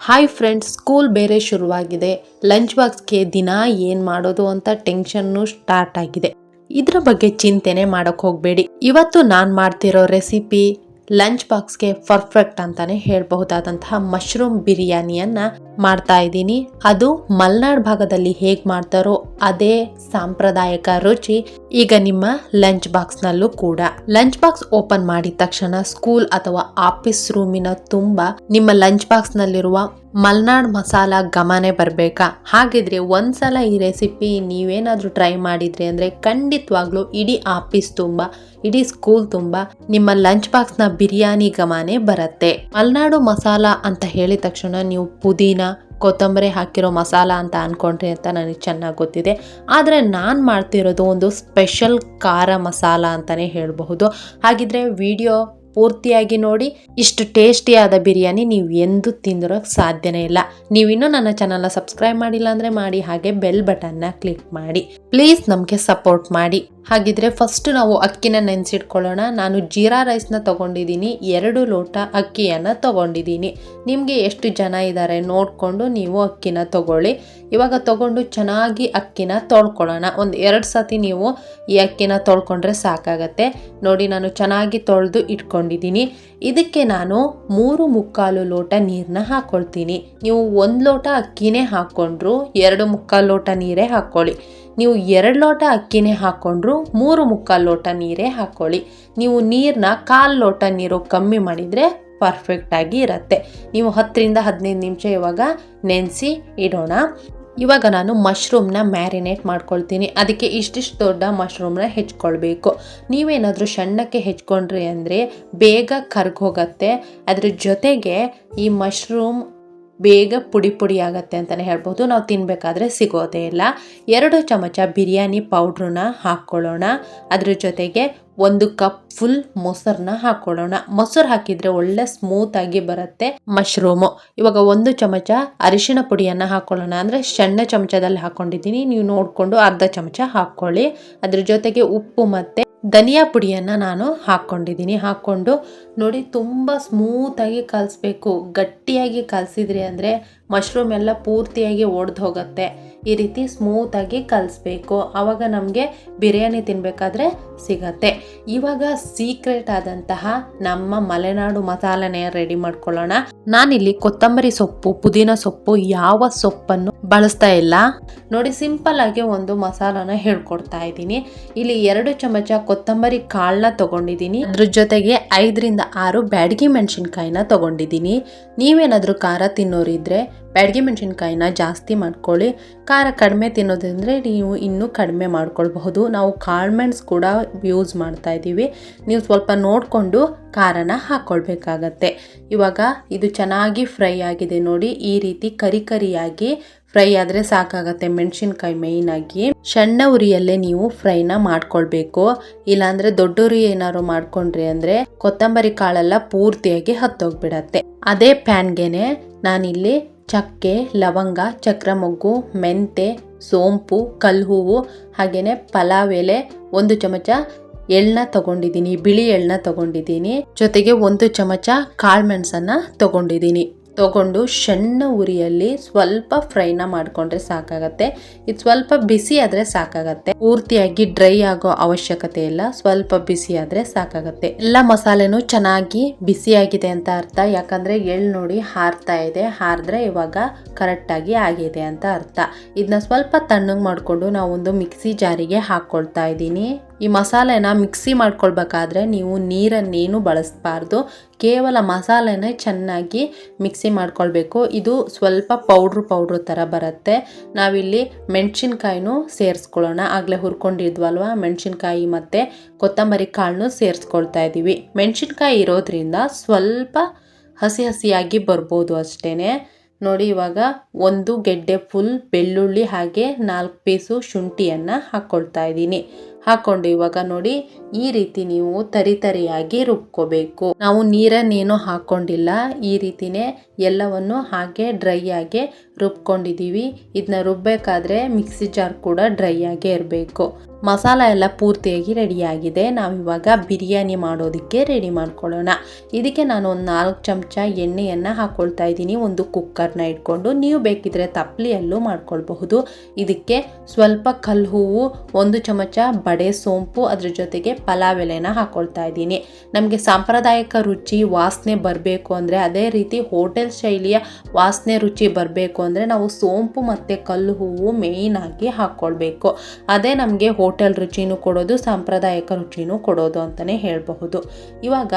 Hi friends, school ಬೇರೆ ಶುರುವಾಗಿದೆ. Lunch ಬಾಕ್ಸ್ಗೆ ದಿನ ಏನು ಮಾಡೋದು ಅಂತ ಟೆನ್ಷನ್ನು ಸ್ಟಾರ್ಟ್ ಆಗಿದೆ. ಇದ್ರ ಬಗ್ಗೆ ಚಿಂತೆನೆ ಮಾಡೋಕ್ಕೆ ಹೋಗಬೇಡಿ. ಇವತ್ತು ನಾನು ಮಾಡ್ತಿರೋ ರೆಸಿಪಿ ಲಂಚ್ ಬಾಕ್ಸ್ಗೆ ಪರ್ಫೆಕ್ಟ್ ಅಂತಾನೆ ಹೇಳಬಹುದಾದಂತಹ ಮಶ್ರೂಮ್ ಬಿರಿಯಾನಿಯನ್ನ ಮಾಡ್ತಾ ಇದ್ದೀನಿ. ಅದು ಮಲೆನಾಡು ಭಾಗದಲ್ಲಿ ಹೇಗೆ ಮಾಡ್ತಾರೋ ಅದೇ ಸಾಂಪ್ರದಾಯಿಕ ರುಚಿ ಈಗ ನಿಮ್ಮ ಲಂಚ್ ಬಾಕ್ಸ್ ನಲ್ಲೂ ಕೂಡ. ಲಂಚ್ ಬಾಕ್ಸ್ ಓಪನ್ ಮಾಡಿದ ತಕ್ಷಣ ಸ್ಕೂಲ್ ಅಥವಾ ಆಫೀಸ್ ರೂಮಿನ ತುಂಬಾ ನಿಮ್ಮ ಲಂಚ್ ಬಾಕ್ಸ್ ನಲ್ಲಿರುವ ಮಲೆನಾಡು ಮಸಾಲ ಗಮನೆ ಬರಬೇಕಾ? ಹಾಗಿದ್ರೆ ಒಂದ್ಸಲ ಈ ರೆಸಿಪಿ ನೀವೇನಾದ್ರೂ ಟ್ರೈ ಮಾಡಿದ್ರಿ ಅಂದ್ರೆ ಖಂಡಿತವಾಗ್ಲೂ ಇಡೀ ಆಫೀಸ್ ತುಂಬಾ, ಇಡೀ ಸ್ಕೂಲ್ ತುಂಬಾ ನಿಮ್ಮ ಲಂಚ್ ಬಾಕ್ಸ್ ನ ಬಿರಿಯಾನಿ ಗಮನೆ ಬರುತ್ತೆ. ಮಲೆನಾಡು ಮಸಾಲ ಅಂತ ಹೇಳಿದ ತಕ್ಷಣ ನೀವು ಪುದೀನ, ಕೊತ್ತಂಬರಿ ಹಾಕಿರೋ ಮಸಾಲ ಅಂತ ಅನ್ಕೊಂಡ್ರಿ ಅಂತ ನನಗೆ ಚೆನ್ನಾಗಿ ಗೊತ್ತಿದೆ. ಆದರೆ ನಾನು ಮಾಡ್ತಿರೋದು ಒಂದು ಸ್ಪೆಷಲ್ ಖಾರ ಮಸಾಲ ಅಂತಾನೆ ಹೇಳಬಹುದು. ಹಾಗಿದ್ರೆ ವಿಡಿಯೋ ಪೂರ್ತಿಯಾಗಿ ನೋಡಿ. ಇಷ್ಟು ಟೇಸ್ಟಿಯಾದ ಬಿರಿಯಾನಿ ನೀವು ಎಂದು ತಿಂದಿರೋಕ್ಕೆ ಸಾಧ್ಯನೇ ಇಲ್ಲ. ನೀವಿನ್ನೂ ನನ್ನ ಚಾನಲ್ನ ಸಬ್ಸ್ಕ್ರೈಬ್ ಮಾಡಿಲ್ಲ ಅಂದರೆ ಮಾಡಿ, ಹಾಗೆ ಬೆಲ್ ಬಟನ್ನ ಕ್ಲಿಕ್ ಮಾಡಿ. ಪ್ಲೀಸ್ ನಮಗೆ ಸಪೋರ್ಟ್ ಮಾಡಿ. ಹಾಗಿದ್ರೆ ಫಸ್ಟ್ ನಾವು ಅಕ್ಕಿನ ನೆನೆಸಿಟ್ಕೊಳ್ಳೋಣ. ನಾನು ಜೀರಾ ರೈಸ್ನ ತೊಗೊಂಡಿದ್ದೀನಿ, 2 ಲೋಟ ಅಕ್ಕಿಯನ್ನು ತೊಗೊಂಡಿದ್ದೀನಿ. ನಿಮಗೆ ಎಷ್ಟು ಜನ ಇದ್ದಾರೆ ನೋಡಿಕೊಂಡು ನೀವು ಅಕ್ಕಿನ ತೊಗೊಳ್ಳಿ. ಇವಾಗ ತೊಗೊಂಡು ಚೆನ್ನಾಗಿ ಅಕ್ಕಿನ ತೊಳ್ಕೊಳ್ಳೋಣ. ಒಂದು 2 ಸತಿ ನೀವು ಈ ಅಕ್ಕಿನ ತೊಳ್ಕೊಂಡ್ರೆ ಸಾಕಾಗತ್ತೆ. ನೋಡಿ, ನಾನು ಚೆನ್ನಾಗಿ ತೊಳೆದು ಇಟ್ಕೊಂಡಿದ್ದೀನಿ. ಇದಕ್ಕೆ ನಾನು 3/4 ಲೋಟ ನೀರನ್ನ ಹಾಕ್ಕೊಳ್ತೀನಿ. ನೀವು 1 ಲೋಟ ಅಕ್ಕಿನೇ ಹಾಕ್ಕೊಂಡ್ರು 2/4 ಲೋಟ ನೀರೇ ಹಾಕ್ಕೊಳ್ಳಿ. ನೀವು 2 ಲೋಟ ಅಕ್ಕಿನೇ ಹಾಕ್ಕೊಂಡ್ರು 3/4 ಲೋಟ ನೀರೇ ಹಾಕ್ಕೊಳ್ಳಿ. ನೀವು ನೀರನ್ನ 1/4 ಲೋಟ ನೀರು ಕಮ್ಮಿ ಮಾಡಿದರೆ ಪರ್ಫೆಕ್ಟ್ ಆಗಿ ಇರುತ್ತೆ. ನೀವು 10ರಿಂದ 15 ನಿಮಿಷ ಇವಾಗ ನೆನೆಸಿ ಇಡೋಣ. ಇವಾಗ ನಾನು ಮಶ್ರೂಮ್ನ ಮ್ಯಾರಿನೇಟ್ ಮಾಡ್ಕೊಳ್ತೀನಿ. ಅದಕ್ಕೆ ಇಷ್ಟಿಷ್ಟು ದೊಡ್ಡ ಮಶ್ರೂಮ್ನ ಹೆಚ್ಕೊಳ್ಬೇಕು. ನೀವೇನಾದರೂ ಸಣ್ಣಕ್ಕೆ ಹೆಚ್ಕೊಂಡ್ರಿ ಅಂದರೆ ಬೇಗ ಕರ್ಗೋಗತ್ತೆ. ಅದ್ರ ಜೊತೆಗೆ ಈ ಮಶ್ರೂಮ್ ಬೇಗ ಪುಡಿ ಆಗತ್ತೆ ಅಂತಲೇ ಹೇಳ್ಬೋದು. ನಾವು ತಿನ್ನಬೇಕಾದ್ರೆ ಸಿಗೋದೇ ಇಲ್ಲ. 2 ಚಮಚ ಬಿರಿಯಾನಿ ಪೌಡ್ರನ್ನ ಹಾಕ್ಕೊಳ್ಳೋಣ. ಅದ್ರ ಜೊತೆಗೆ 1 ಕಪ್ ಫುಲ್ ಮೊಸರನ್ನ ಹಾಕ್ಕೊಳ್ಳೋಣ. ಮೊಸರು ಹಾಕಿದ್ರೆ ಒಳ್ಳೆ ಸ್ಮೂತ್ ಆಗಿ ಬರುತ್ತೆ ಮಶ್ರೂಮು. ಇವಾಗ 1 ಚಮಚ ಅರಿಶಿಣ ಪುಡಿಯನ್ನು ಹಾಕ್ಕೊಳ್ಳೋಣ. ಅಂದರೆ ಸಣ್ಣ ಚಮಚದಲ್ಲಿ ಹಾಕ್ಕೊಂಡಿದ್ದೀನಿ, ನೀವು ನೋಡಿಕೊಂಡು ಅರ್ಧ ಚಮಚ ಹಾಕ್ಕೊಳ್ಳಿ. ಅದ್ರ ಜೊತೆಗೆ ಉಪ್ಪು ಮತ್ತು ಧನಿಯಾ ಪುಡಿಯನ್ನು ನಾನು ಹಾಕ್ಕೊಂಡಿದ್ದೀನಿ. ಹಾಕ್ಕೊಂಡು ನೋಡಿ, ತುಂಬ ಸ್ಮೂತಾಗಿ ಕಲಿಸ್ಬೇಕು. ಗಟ್ಟಿಯಾಗಿ ಕಲಸಿದ್ರಿ ಅಂದರೆ ಮಶ್ರೂಮ್ ಎಲ್ಲ ಪೂರ್ತಿಯಾಗಿ ಒಡೆದು ಹೋಗುತ್ತೆ. ಈ ರೀತಿ ಸ್ಮೂತಾಗಿ ಕಲಿಸ್ಬೇಕು. ಆವಾಗ ನಮಗೆ ಬಿರಿಯಾನಿ ತಿನ್ನಬೇಕಾದ್ರೆ ಸಿಗತ್ತೆ. ಇವಾಗ ಸೀಕ್ರೆಟ್ ಆದಂತಹ ನಮ್ಮ ಮಲೆನಾಡು ಮಸಾಲೆನೇ ರೆಡಿ ಮಾಡ್ಕೊಳ್ಳೋಣ. ನಾನಿಲ್ಲಿ ಕೊತ್ತಂಬರಿ ಸೊಪ್ಪು, ಪುದೀನ ಸೊಪ್ಪು ಯಾವ ಸೊಪ್ಪನ್ನು ಬಳಸ್ತಾ ಇಲ್ಲ. ನೋಡಿ, ಸಿಂಪಲ್ ಆಗಿ ಒಂದು ಮಸಾಲಾನ ಹೇಳ್ಕೊಡ್ತಾ ಇದ್ದೀನಿ. ಇಲ್ಲಿ 2 ಚಮಚ ಕೊತ್ತಂಬರಿ ಕಾಳನ್ನ ತಗೊಂಡಿದ್ದೀನಿ. ಅದ್ರ ಜೊತೆಗೆ 5ರಿಂದ 6 ಬ್ಯಾಡಗಿ ಮೆಣಸಿನ್ಕಾಯಿನ ತಗೊಂಡಿದ್ದೀನಿ. ನೀವೇನಾದ್ರೂ ಖಾರ ತಿನ್ನೋರಿದ್ರೆ ಬ್ಯಾಡಗಿ ಮೆಣಸಿನ್ಕಾಯಿನ ಜಾಸ್ತಿ ಮಾಡ್ಕೊಳ್ಳಿ. ಖಾರ ಕಡಿಮೆ ತಿನ್ನೋದಂದರೆ ನೀವು ಇನ್ನೂ ಕಡಿಮೆ ಮಾಡ್ಕೊಳ್ಬಹುದು. ನಾವು ಕಾಳುಮೆಣಸು ಕೂಡ ಯೂಸ್ ಮಾಡ್ತಾ ಇದ್ದೀವಿ. ನೀವು ಸ್ವಲ್ಪ ನೋಡಿಕೊಂಡು ಖಾರನ ಹಾಕ್ಕೊಳ್ಬೇಕಾಗತ್ತೆ. ಇವಾಗ ಇದು ಚೆನ್ನಾಗಿ ಫ್ರೈ ಆಗಿದೆ ನೋಡಿ. ಈ ರೀತಿ ಕರಿಯಾಗಿ ಫ್ರೈ ಆದರೆ ಸಾಕಾಗತ್ತೆ. ಮೆಣಸಿನ್ಕಾಯಿ ಮೇಯ್ನಾಗಿ ಸಣ್ಣ ಉರಿಯಲ್ಲೇ ನೀವು ಫ್ರೈನ ಮಾಡ್ಕೊಳ್ಬೇಕು. ಇಲ್ಲಾಂದರೆ ದೊಡ್ಡ ಉರಿ ಏನಾದ್ರು ಮಾಡ್ಕೊಂಡ್ರಿ ಅಂದರೆ ಕೊತ್ತಂಬರಿ ಕಾಳೆಲ್ಲ ಪೂರ್ತಿಯಾಗಿ ಹತ್ತೋಗ್ಬಿಡತ್ತೆ. ಅದೇ ಪ್ಯಾನ್ಗೆನೆ ನಾನಿಲ್ಲಿ ಚಕ್ಕೆ, ಲವಂಗ, ಚಕ್ರಮೊಗ್ಗು, ಮೆಂತೆ, ಸೋಂಪು, ಕಲ್ಹೂವು, ಹಾಗೆಯೇ ಪಲಾವ್ ಎಲೆ, 1 ಚಮಚ ಎಳ್ಳನ್ನ ತಗೊಂಡಿದ್ದೀನಿ, ಬಿಳಿ ಎಳ್ಳನ್ನ ತಗೊಂಡಿದ್ದೀನಿ. ಜೊತೆಗೆ 1 ಚಮಚ ಕಾಳುಮೆಣಸನ್ನು ತಗೊಂಡಿದ್ದೀನಿ. ತಗೊಂಡು ಸಣ್ಣ ಉರಿಯಲ್ಲಿ ಸ್ವಲ್ಪ ಫ್ರೈನ ಮಾಡ್ಕೊಂಡ್ರೆ ಸಾಕಾಗತ್ತೆ. ಇದು ಸ್ವಲ್ಪ ಬಿಸಿ ಆದರೆ ಸಾಕಾಗತ್ತೆ. ಪೂರ್ತಿಯಾಗಿ ಡ್ರೈ ಆಗೋ ಅವಶ್ಯಕತೆ ಇಲ್ಲ. ಸ್ವಲ್ಪ ಬಿಸಿ ಆದರೆ ಸಾಕಾಗತ್ತೆ. ಎಲ್ಲ ಮಸಾಲೆನೂ ಚೆನ್ನಾಗಿ ಬಿಸಿಯಾಗಿದೆ ಅಂತ ಅರ್ಥ. ಯಾಕಂದ್ರೆ ಎಳ್ಳು ನೋಡಿ ಹಾರ್ತಾ ಇದೆ. ಹಾರಿದ್ರೆ ಇವಾಗ ಕರೆಕ್ಟಾಗಿ ಆಗಿದೆ ಅಂತ ಅರ್ಥ. ಇದನ್ನ ಸ್ವಲ್ಪ ತಣ್ಣಗೆ ಮಾಡಿಕೊಂಡು ನಾವು ಒಂದು ಮಿಕ್ಸಿ ಜಾರಿಗೆ ಹಾಕ್ಕೊಳ್ತಾ ಇದ್ದೀನಿ. ಈ ಮಸಾಲೆನ ಮಿಕ್ಸಿ ಮಾಡ್ಕೊಳ್ಬೇಕಾದ್ರೆ ನೀವು ನೀರನ್ನೇನು ಬಳಸಬಾರ್ದು. ಕೇವಲ ಮಸಾಲೆನೇ ಚೆನ್ನಾಗಿ ಮಿಕ್ಸಿ ಮಾಡ್ಕೊಳ್ಬೇಕು. ಇದು ಸ್ವಲ್ಪ ಪೌಡ್ರು ಥರ ಬರುತ್ತೆ. ನಾವಿಲ್ಲಿ ಮೆಣಸಿನ್ಕಾಯಿನೂ ಸೇರಿಸ್ಕೊಳ್ಳೋಣ. ಆಗಲೇ ಹುರ್ಕೊಂಡಿದ್ವಲ್ವ, ಮೆಣಸಿನ್ಕಾಯಿ ಮತ್ತು ಕೊತ್ತಂಬರಿ ಕಾಳನ್ನು ಸೇರಿಸ್ಕೊಳ್ತಾ ಇದ್ದೀವಿ. ಮೆಣಸಿನ್ಕಾಯಿ ಇರೋದ್ರಿಂದ ಸ್ವಲ್ಪ ಹಸಿಯಾಗಿ ಬರ್ಬೋದು ಅಷ್ಟೇ. ನೋಡಿ, ಇವಾಗ 1 ಗೆಡ್ಡೆ ಫುಲ್ ಬೆಳ್ಳುಳ್ಳಿ ಹಾಗೆ 4 ಪೀಸು ಶುಂಠಿಯನ್ನು ಹಾಕ್ಕೊಳ್ತಾ ಇದ್ದೀನಿ. ಹಾಕ್ಕೊಂಡು ಇವಾಗ ನೋಡಿ ಈ ರೀತಿ ನೀವು ತರಿಯಾಗಿ ರುಬ್ಕೋಬೇಕು. ನಾವು ನೀರನ್ನೇನು ಹಾಕ್ಕೊಂಡಿಲ್ಲ. ಈ ರೀತಿನೇ ಎಲ್ಲವನ್ನು ಹಾಗೆ ಡ್ರೈ ಆಗಿ ರುಬ್ಕೊಂಡಿದ್ದೀವಿ. ಇದನ್ನ ರುಬ್ಬಬೇಕಾದ್ರೆ ಮಿಕ್ಸಿ ಜಾರ್ ಕೂಡ ಡ್ರೈ ಆಗೇ ಇರಬೇಕು. ಮಸಾಲ ಎಲ್ಲ ಪೂರ್ತಿಯಾಗಿ ರೆಡಿಯಾಗಿದೆ. ನಾವಿವಾಗ ಬಿರಿಯಾನಿ ಮಾಡೋದಕ್ಕೆ ರೆಡಿ ಮಾಡ್ಕೊಳ್ಳೋಣ. ಇದಕ್ಕೆ ನಾನು ಒಂದು 4 ಚಮಚ ಎಣ್ಣೆಯನ್ನು ಹಾಕ್ಕೊಳ್ತಾ ಇದ್ದೀನಿ. ಒಂದು ಕುಕ್ಕರ್ನ ಇಟ್ಕೊಂಡು, ನೀವು ಬೇಕಿದ್ರೆ ತಪ್ಪಲಿಯಲ್ಲೂ ಮಾಡ್ಕೊಳ್ಬಹುದು. ಇದಕ್ಕೆ ಸ್ವಲ್ಪ ಕಲ್ಲು ಹೂವು, 1 ಚಮಚ ಬಡೆ ಸೋಂಪು, ಅದ್ರ ಜೊತೆಗೆ ಪಲಾವ್ ಎಲೆನ ಹಾಕ್ಕೊಳ್ತಾ ಇದ್ದೀನಿ. ನಮಗೆ ಸಾಂಪ್ರದಾಯಿಕ ರುಚಿ ವಾಸನೆ ಬರಬೇಕು ಅಂದರೆ, ಅದೇ ರೀತಿ ಹೋಟೆಲ್ ಶೈಲಿಯ ವಾಸನೆ ರುಚಿ ಬರಬೇಕು ಅಂದರೆ ನಾವು ಸೋಂಪು ಮತ್ತು ಕಲ್ಲು ಹೂವು ಮೇಯ್ನ್ ಆಗಿ ಹಾಕ್ಕೊಳ್ಬೇಕು. ಅದೇ ನಮಗೆ ಹೋಟೆಲ್ ರುಚಿನೂ ಕೊಡೋದು, ಸಾಂಪ್ರದಾಯಿಕ ರುಚಿನೂ ಕೊಡೋದು ಅಂತಲೇ ಹೇಳಬಹುದು. ಇವಾಗ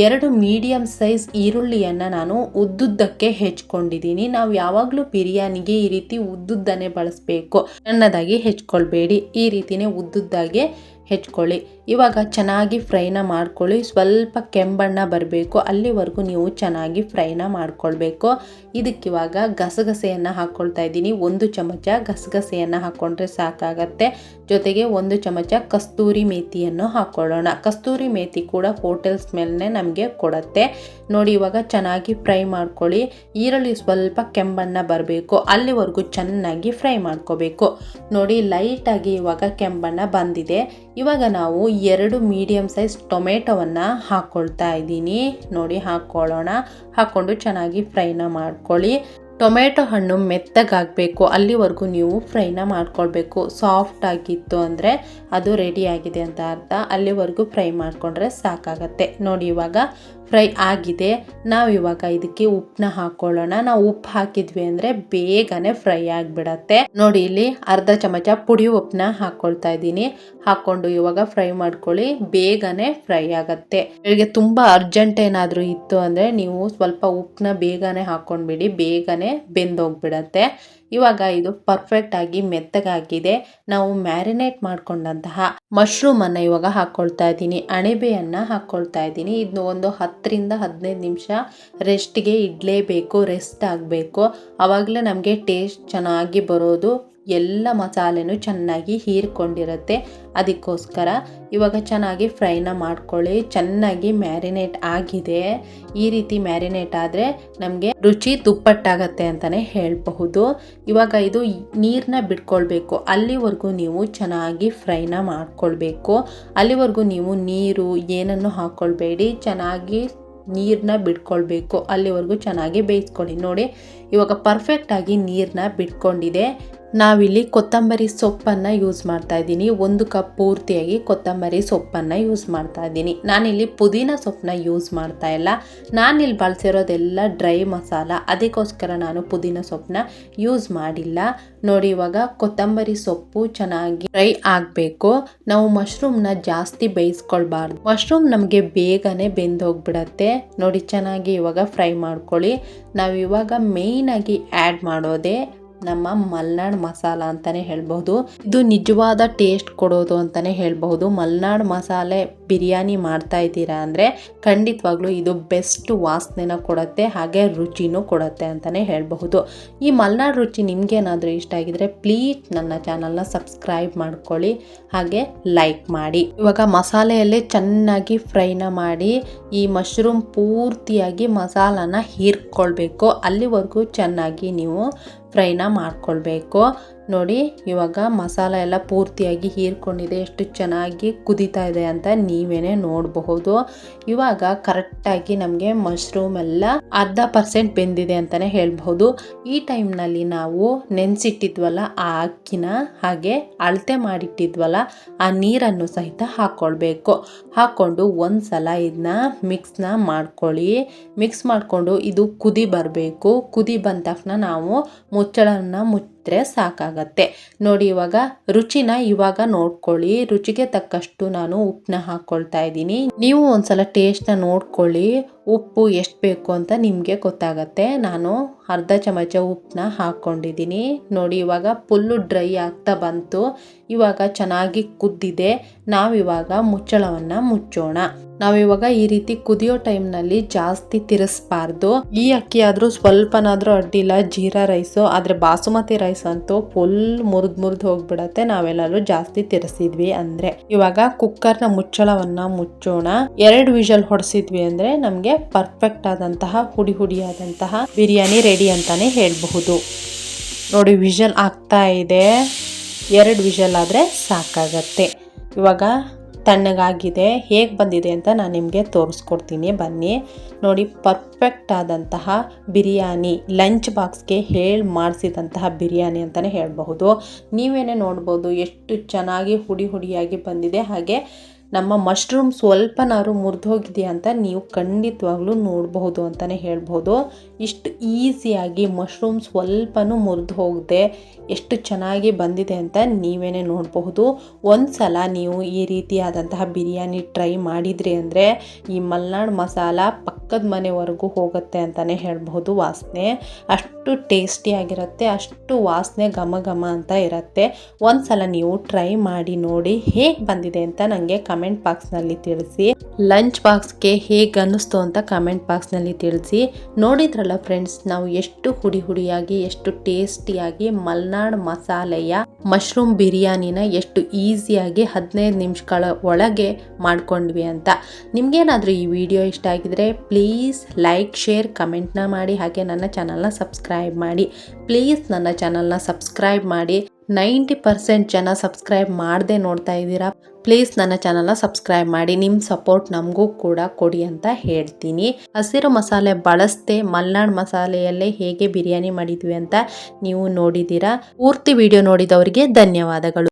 2 ಮೀಡಿಯಂ ಸೈಜ್ ಈರುಳ್ಳಿಯನ್ನು ನಾನು ಉದ್ದುದ್ದಕ್ಕೆ ಹೆಚ್ಕೊಂಡಿದ್ದೀನಿ. ನಾವು ಯಾವಾಗಲೂ ಬಿರಿಯಾನಿಗೆ ಈ ರೀತಿ ಉದ್ದುದ್ದನೆ ಬಳಸಬೇಕು, ಸಣ್ಣದಾಗಿ ಹೆಚ್ಕೊಳ್ಬೇಡಿ. ಈ ರೀತಿನೇ ಉದ್ದುದ್ದಾಗೆ ಹೆಚ್ಕೊಳ್ಳಿ. ಇವಾಗ ಚೆನ್ನಾಗಿ ಫ್ರೈನ ಮಾಡ್ಕೊಳ್ಳಿ. ಸ್ವಲ್ಪ ಕೆಂಬಣ್ಣ ಬರಬೇಕು, ಅಲ್ಲಿವರೆಗೂ ನೀವು ಚೆನ್ನಾಗಿ ಫ್ರೈನ ಮಾಡ್ಕೊಳ್ಬೇಕು. ಇದಕ್ಕಿವಾಗ ಗಸಗಸೆಯನ್ನು ಹಾಕ್ಕೊಳ್ತಾ ಇದ್ದೀನಿ. 1 ಚಮಚ ಗಸಗಸೆಯನ್ನು ಹಾಕ್ಕೊಂಡ್ರೆ ಸಾಕಾಗತ್ತೆ. ಜೊತೆಗೆ 1 ಚಮಚ ಕಸ್ತೂರಿ ಮೇಥಿಯನ್ನು ಹಾಕ್ಕೊಳ್ಳೋಣ. ಕಸ್ತೂರಿ ಮೇಥಿ ಕೂಡ ಹೋಟೆಲ್ ಸ್ಮೆಲ್ನೇ ನಮಗೆ ಕೊಡುತ್ತೆ. ನೋಡಿ, ಇವಾಗ ಚೆನ್ನಾಗಿ ಫ್ರೈ ಮಾಡ್ಕೊಳ್ಳಿ. ಈರುಳ್ಳಿ ಸ್ವಲ್ಪ ಕೆಂಬಣ್ಣ ಬರಬೇಕು, ಅಲ್ಲಿವರೆಗೂ ಚೆನ್ನಾಗಿ ಫ್ರೈ ಮಾಡ್ಕೋಬೇಕು. ನೋಡಿ, ಲೈಟಾಗಿ ಇವಾಗ ಕೆಂಬಣ್ಣ ಬಂದಿದೆ. ಇವಾಗ ನಾವು 2 ಮೀಡಿಯಂ ಸೈಜ್ ಟೊಮೆಟೊವನ್ನು ಹಾಕ್ಕೊಳ್ತಾ ಇದ್ದೀನಿ. ನೋಡಿ, ಹಾಕ್ಕೊಳ್ಳೋಣ. ಹಾಕ್ಕೊಂಡು ಚೆನ್ನಾಗಿ ಫ್ರೈನ ಮಾಡ್ಕೊಳ್ಳಿ. ಟೊಮೆಟೊ ಹಣ್ಣು ಮೆತ್ತಗಾಗಬೇಕು, ಅಲ್ಲಿವರೆಗೂ ನೀವು ಫ್ರೈನ ಮಾಡ್ಕೊಳ್ಬೇಕು. ಸಾಫ್ಟ್ ಆಗಿತ್ತು ಅಂದರೆ ಅದು ರೆಡಿ ಆಗಿದೆ ಅಂತ ಅರ್ಥ. ಅಲ್ಲಿವರೆಗೂ ಫ್ರೈ ಮಾಡಿಕೊಂಡ್ರೆ ಸಾಕಾಗತ್ತೆ. ನೋಡಿ, ಇವಾಗ ಫ್ರೈ ಆಗಿದೆ. ನಾವಿವಾಗ ಇದಕ್ಕೆ ಉಪ್ಪನ್ನ ಹಾಕ್ಕೊಳ್ಳೋಣ. ನಾವು ಉಪ್ಪು ಹಾಕಿದ್ವಿ ಅಂದರೆ ಬೇಗನೆ ಫ್ರೈ ಆಗಿಬಿಡತ್ತೆ. ನೋಡಿ, ಇಲ್ಲಿ ಅರ್ಧ ಚಮಚ ಪುಡಿ ಉಪ್ಪನ್ನ ಹಾಕ್ಕೊಳ್ತಾ ಇದ್ದೀನಿ. ಹಾಕ್ಕೊಂಡು ಇವಾಗ ಫ್ರೈ ಮಾಡ್ಕೊಳ್ಳಿ, ಬೇಗನೆ ಫ್ರೈ ಆಗತ್ತೆ. ನಿಮಗೆ ತುಂಬ ಅರ್ಜೆಂಟ್ ಏನಾದರೂ ಇತ್ತು ಅಂದರೆ ನೀವು ಸ್ವಲ್ಪ ಉಪ್ಪನ್ನ ಬೇಗನೆ ಹಾಕ್ಕೊಂಡ್ಬಿಡಿ, ಬೇಗನೆ ಬೆಂದೋಗ್ಬಿಡತ್ತೆ. ಇವಾಗ ಇದು ಪರ್ಫೆಕ್ಟ್ ಆಗಿ ಮೆತ್ತಗಾಗಿದೆ. ನಾವು ಮ್ಯಾರಿನೇಟ್ ಮಾಡ್ಕೊಂಡಂತಹ ಮಶ್ರೂಮ್ ಅನ್ನ ಇವಾಗ ಹಾಕ್ಕೊಳ್ತಾ ಇದ್ದೀನಿ. ಅಣಬೆಯನ್ನು ಹಾಕ್ಕೊಳ್ತಾ ಇದ್ದೀನಿ. ಇದನ್ನು ಒಂದು 10ರಿಂದ 15 ನಿಮಿಷ ರೆಸ್ಟ್ಗೆ ಇಡಲೇಬೇಕು, ರೆಸ್ಟ್ ಆಗಬೇಕು. ಆವಾಗಲೇ ನಮಗೆ ಟೇಸ್ಟ್ ಚೆನ್ನಾಗಿ ಬರೋದು. ಎಲ್ಲ ಮಸಾಲೆನೂ ಚೆನ್ನಾಗಿ ಹೀರ್ಕೊಂಡಿರುತ್ತೆ. ಅದಕ್ಕೋಸ್ಕರ ಇವಾಗ ಚೆನ್ನಾಗಿ ಫ್ರೈನ ಮಾಡ್ಕೊಳ್ಳಿ. ಚೆನ್ನಾಗಿ ಮ್ಯಾರಿನೇಟ್ ಆಗಿದೆ. ಈ ರೀತಿ ಮ್ಯಾರಿನೇಟ್ ಆದರೆ ನಮಗೆ ರುಚಿ ದುಪ್ಪಟ್ಟಾಗತ್ತೆ ಅಂತಲೇ ಹೇಳಬಹುದು. ಇವಾಗ ಇದು ನೀರನ್ನ ಬಿಟ್ಕೊಳ್ಬೇಕು, ಅಲ್ಲಿವರೆಗೂ ನೀವು ಚೆನ್ನಾಗಿ ಫ್ರೈನ ಮಾಡ್ಕೊಳ್ಬೇಕು. ಅಲ್ಲಿವರೆಗೂ ನೀವು ನೀರು ಏನನ್ನು ಹಾಕ್ಕೊಳ್ಬೇಡಿ, ಚೆನ್ನಾಗಿ ನೀರನ್ನ ಬಿಟ್ಕೊಳ್ಬೇಕು. ಅಲ್ಲಿವರೆಗೂ ಚೆನ್ನಾಗಿ ಬೇಯಿಸ್ಕೊಳ್ಳಿ. ನೋಡಿ, ಇವಾಗ ಪರ್ಫೆಕ್ಟಾಗಿ ನೀರನ್ನ ಬಿಟ್ಕೊಂಡಿದೆ. ನಾವಿಲ್ಲಿ ಕೊತ್ತಂಬರಿ ಸೊಪ್ಪನ್ನು ಯೂಸ್ ಮಾಡ್ತಾ ಇದ್ದೀನಿ. 1 ಕಪ್ ಪೂರ್ತಿಯಾಗಿ ಕೊತ್ತಂಬರಿ ಸೊಪ್ಪನ್ನು ಯೂಸ್ ಮಾಡ್ತಾ ಇದ್ದೀನಿ. ನಾನಿಲ್ಲಿ ಪುದೀನ ಸೊಪ್ಪನ್ನ ಯೂಸ್ ಮಾಡ್ತಾ ಇಲ್ಲ. ನಾನಿಲ್ಲಿ ಬಳಸಿರೋದೆಲ್ಲ ಡ್ರೈ ಮಸಾಲ, ಅದಕ್ಕೋಸ್ಕರ ನಾನು ಪುದೀನ ಸೊಪ್ಪನ್ನ ಯೂಸ್ ಮಾಡಿಲ್ಲ. ನೋಡಿ, ಇವಾಗ ಕೊತ್ತಂಬರಿ ಸೊಪ್ಪು ಚೆನ್ನಾಗಿ ಫ್ರೈ ಆಗಬೇಕು. ನಾವು ಮಶ್ರೂಮ್ನ ಜಾಸ್ತಿ ಬೇಯಿಸ್ಕೊಳ್ಬಾರ್ದು, ಮಶ್ರೂಮ್ ನಮಗೆ ಬೇಗನೆ ಬೆಂದು ಹೋಗ್ಬಿಡತ್ತೆ. ನೋಡಿ, ಚೆನ್ನಾಗಿ ಇವಾಗ ಫ್ರೈ ಮಾಡ್ಕೊಳ್ಳಿ. ನಾವಿವಾಗ ಮೇಯ್ನಾಗಿ ಆ್ಯಡ್ ಮಾಡೋದೇ ನಮ್ಮ ಮಲ್ನಾಡ್ ಮಸಾಲ ಅಂತಲೇ ಹೇಳ್ಬಹುದು. ಇದು ನಿಜವಾದ ಟೇಸ್ಟ್ ಕೊಡೋದು ಅಂತಲೇ ಹೇಳ್ಬಹುದು. ಮಲ್ನಾಡ್ ಮಸಾಲೆ ಬಿರಿಯಾನಿ ಮಾಡ್ತಾ ಇದ್ದೀರಾ ಅಂದರೆ ಖಂಡಿತವಾಗ್ಲೂ ಇದು ಬೆಸ್ಟ್ ವಾಸನೆನ ಕೊಡುತ್ತೆ, ಹಾಗೆ ರುಚಿನೂ ಕೊಡುತ್ತೆ ಅಂತಲೇ ಹೇಳಬಹುದು. ಈ ಮಲ್ನಾಡ್ ರುಚಿ ನಿಮಗೇನಾದರೂ ಇಷ್ಟ ಆಗಿದ್ರೆ ಪ್ಲೀಸ್ ನನ್ನ ಚಾನಲ್ನ ಸಬ್ಸ್ಕ್ರೈಬ್ ಮಾಡ್ಕೊಳ್ಳಿ, ಹಾಗೆ ಲೈಕ್ ಮಾಡಿ. ಇವಾಗ ಮಸಾಲೆಯಲ್ಲೇ ಚೆನ್ನಾಗಿ ಫ್ರೈನ ಮಾಡಿ ಈ ಮಶ್ರೂಮ್ ಪೂರ್ತಿಯಾಗಿ ಮಸಾಲಾನ ಹೀರ್ಕೊಳ್ಬೇಕು. ಅಲ್ಲಿವರೆಗೂ ಚೆನ್ನಾಗಿ ನೀವು ಫ್ರೈನ ಮಾಡ್ಕೊಳ್ಬೇಕು. ನೋಡಿ, ಇವಾಗ ಮಸಾಲ ಎಲ್ಲ ಪೂರ್ತಿಯಾಗಿ ಹೀರ್ಕೊಂಡಿದೆ. ಎಷ್ಟು ಚೆನ್ನಾಗಿ ಕುದೀತಾ ಇದೆ ಅಂತ ನೀವೇನೇ ನೋಡಬಹುದು. ಇವಾಗ ಕರೆಕ್ಟಾಗಿ ನಮಗೆ ಮಶ್ರೂಮ್ ಎಲ್ಲ 1/2% ಬೆಂದಿದೆ ಅಂತಲೇ ಹೇಳ್ಬಹುದು. ಈ ಟೈಮ್ನಲ್ಲಿ ನಾವು ನೆನೆಸಿಟ್ಟಿದ್ವಲ್ಲ ಆ ಅಕ್ಕಿನ, ಹಾಗೆ ಅಳತೆ ಮಾಡಿಟ್ಟಿದ್ವಲ್ಲ ಆ ನೀರನ್ನು ಸಹಿತ ಹಾಕ್ಕೊಳ್ಬೇಕು. ಹಾಕ್ಕೊಂಡು ಒಂದ್ಸಲ ಇದನ್ನ ಮಿಕ್ಸ್ನ ಮಾಡ್ಕೊಳ್ಳಿ. ಮಿಕ್ಸ್ ಮಾಡಿಕೊಂಡು ಇದು ಕುದಿ ಬರಬೇಕು. ಕುದಿ ಬಂದ ತಕ್ಷಣ ನಾವು ಮುಚ್ಚಳನ ಮುಚ್ಚಿದ್ರೆ ಸಾಕಾಗತ್ತೆ. ನೋಡಿ, ಇವಾಗ ರುಚಿನ ಇವಾಗ ನೋಡ್ಕೊಳ್ಳಿ. ರುಚಿಗೆ ತಕ್ಕಷ್ಟು ನಾನು ಉಪ್ಪನ್ನ ಹಾಕ್ಕೊಳ್ತಾ ಇದ್ದೀನಿ. ನೀವು ಒಂದ್ಸಲ ಟೇಸ್ಟ್ನ ನೋಡ್ಕೊಳ್ಳಿ, ಉಪ್ಪು ಎಷ್ಟು ಬೇಕು ಅಂತ ನಿಮಗೆ ಗೊತ್ತಾಗತ್ತೆ. ನಾನು ಅರ್ಧ ಚಮಚ ಉಪ್ಪನ್ನ ಹಾಕ್ಕೊಂಡಿದ್ದೀನಿ. ನೋಡಿ, ಇವಾಗ ಫುಲ್ಲು ಡ್ರೈ ಆಗ್ತಾ ಬಂತು. ಇವಾಗ ಚೆನ್ನಾಗಿ ಕುದ್ದಿದೆ. ನಾವಿವಾಗ ಮುಚ್ಚಳವನ್ನು ಮುಚ್ಚೋಣ. ನಾವಿವಾಗ ಈ ರೀತಿ ಕುದಿಯೋ ಟೈಮ್ನಲ್ಲಿ ಜಾಸ್ತಿ ತಿರ್ಸ್ಬಾರ್ದು. ಈ ಅಕ್ಕಿ ಆದರೂ ಸ್ವಲ್ಪನಾದರೂ ಅಡ್ಡಿಲ್ಲ, ಜೀರಾ ರೈಸು. ಆದರೆ ಬಾಸುಮತಿ ರೈಸ್ ಅಂತೂ ಫುಲ್ ಮುರಿದು ಹೋಗ್ಬಿಡತ್ತೆ ನಾವೆಲ್ಲರೂ ಜಾಸ್ತಿ ತಿರ್ಸಿದ್ವಿ ಅಂದರೆ. ಇವಾಗ ಕುಕ್ಕರ್ನ ಮುಚ್ಚಳವನ್ನು ಮುಚ್ಚೋಣ. 2 ವಿಷಲ್ ಹೊಡೆಸಿದ್ವಿ ಅಂದರೆ ನಮಗೆ ಪರ್ಫೆಕ್ಟ್ ಆದಂತಹ ಹುಡಿ ಹುಡಿಯಾದಂತಹ ಬಿರಿಯಾನಿ ರೆಡಿ ಅಂತಾನೆ ಹೇಳಬಹುದು. ನೋಡಿ ವಿಷಲ್ ಆಗ್ತಾ ಇದೆ. 2 ವಿಷಲ್ ಆದರೆ ಸಾಕಾಗತ್ತೆ. ಇವಾಗ ತಣ್ಣಗಾಗಿದೆ. ಹೇಗೆ ಬಂದಿದೆ ಅಂತ ನಾನು ನಿಮಗೆ ತೋರಿಸ್ಕೊಡ್ತೀನಿ ಬನ್ನಿ. ನೋಡಿ ಪರ್ಫೆಕ್ಟ್ ಆದಂತಹ ಬಿರಿಯಾನಿ, ಲಂಚ್ ಬಾಕ್ಸ್ಗೆ ಮಾಡಿಸಿದಂತಹ ಬಿರಿಯಾನಿ ಅಂತಲೇ ಹೇಳಬಹುದು. ನೀವೇನೇ ನೋಡ್ಬೋದು ಎಷ್ಟು ಚೆನ್ನಾಗಿ ಹುಡಿಯಾಗಿ ಬಂದಿದೆ. ಹಾಗೆ ನಮ್ಮ ಮಶ್ರೂಮ್ ಸ್ವಲ್ಪನಾದ್ರು ಮುರಿದೋಗಿದೆಯಾ ಅಂತ ನೀವು ಖಂಡಿತವಾಗ್ಲೂ ನೋಡಬಹುದು ಅಂತಲೇ ಹೇಳ್ಬೋದು. ಇಷ್ಟು ಈಸಿಯಾಗಿ ಮಶ್ರೂಮ್ ಸ್ವಲ್ಪನೂ ಮುರಿದು ಹೋಗದೆ ಎಷ್ಟು ಚೆನ್ನಾಗಿ ಬಂದಿದೆ ಅಂತ ನೀವೇನೇ ನೋಡಬಹುದು. ಒಂದು ಸಲ ನೀವು ಈ ರೀತಿಯಾದಂತಹ ಬಿರಿಯಾನಿ ಟ್ರೈ ಮಾಡಿದ್ರಿ ಅಂದರೆ ಈ ಮಲ್ನಾಡು ಮಸಾಲ ಪಕ್ಕದ ಮನೆವರೆಗೂ ಹೋಗುತ್ತೆ ಅಂತಲೇ ಹೇಳ್ಬಹುದು. ವಾಸನೆ ಅಷ್ಟು ಟೇಸ್ಟಿಯಾಗಿರುತ್ತೆ, ಅಷ್ಟು ವಾಸನೆ ಘಮ ಘಮ ಅಂತ ಇರುತ್ತೆ. ಒಂದು ಸಲ ನೀವು ಟ್ರೈ ಮಾಡಿ ನೋಡಿ ಹೇಗೆ ಬಂದಿದೆ ಅಂತ ನನಗೆ ಕಮೆಂಟ್ ಬಾಕ್ಸ್ನಲ್ಲಿ ತಿಳಿಸಿ. ಲಂಚ್ ಬಾಕ್ಸ್ಗೆ ಹೇಗೆ ಅನ್ನಿಸ್ತು ಅಂತ ಕಮೆಂಟ್ ಬಾಕ್ಸ್ನಲ್ಲಿ ತಿಳಿಸಿ. ನೋಡಿದ್ರಲ್ಲ ಫ್ರೆಂಡ್ಸ್, ನಾವು ಎಷ್ಟು ಹುಡಿಯಾಗಿ ಎಷ್ಟು ಟೇಸ್ಟಿಯಾಗಿ ಮಲ್ನಾಡು ಮಸಾಲೆಯ ಮಶ್ರೂಮ್ ಬಿರಿಯಾನಿನ ಎಷ್ಟು ಈಸಿಯಾಗಿ 15 ನಿಮಿಷಗಳ ಒಳಗೆ ಮಾಡ್ಕೊಂಡ್ವಿ ಅಂತ. ನಿಮ್ಗೇನಾದರೂ ಈ ವಿಡಿಯೋ ಇಷ್ಟ ಆಗಿದ್ರೆ ಪ್ಲೀಸ್ ಲೈಕ್, ಶೇರ್, ಕಮೆಂಟ್ನ ಮಾಡಿ. ಹಾಗೆ ನನ್ನ ಚಾನಲ್ನ ಸಬ್ಸ್ಕ್ರೈಬ್ ಮಾಡಿ. ಪ್ಲೀಸ್ ನನ್ನ ಚಾನಲ್ನ ಸಬ್ಸ್ಕ್ರೈಬ್ ಮಾಡಿ. 90% ಜನ ಸಬ್ಸ್ಕ್ರೈಬ್ ಮಾಡದೆ ನೋಡ್ತಾ ಇದ್ದೀರಾ. ಪ್ಲೀಸ್ ನನ್ನ ಚಾನಲ್ನ ಸಬ್ಸ್ಕ್ರೈಬ್ ಮಾಡಿ. ನಿಮ್ಮ ಸಪೋರ್ಟ್ ನಮಗೂ ಕೂಡ ಕೊಡಿ ಅಂತ ಹೇಳ್ತೀನಿ. ಹಸಿರು ಮಸಾಲೆ ಬಳಸದೆ ಮಲ್ನಾಡು ಮಸಾಲೆಯಲ್ಲೇ ಹೇಗೆ ಬಿರಿಯಾನಿ ಮಾಡಿದ್ವಿ ಅಂತ ನೀವು ನೋಡಿದ್ದೀರಾ. ಪೂರ್ತಿ ವಿಡಿಯೋ ನೋಡಿದವರಿಗೆ ಧನ್ಯವಾದಗಳು.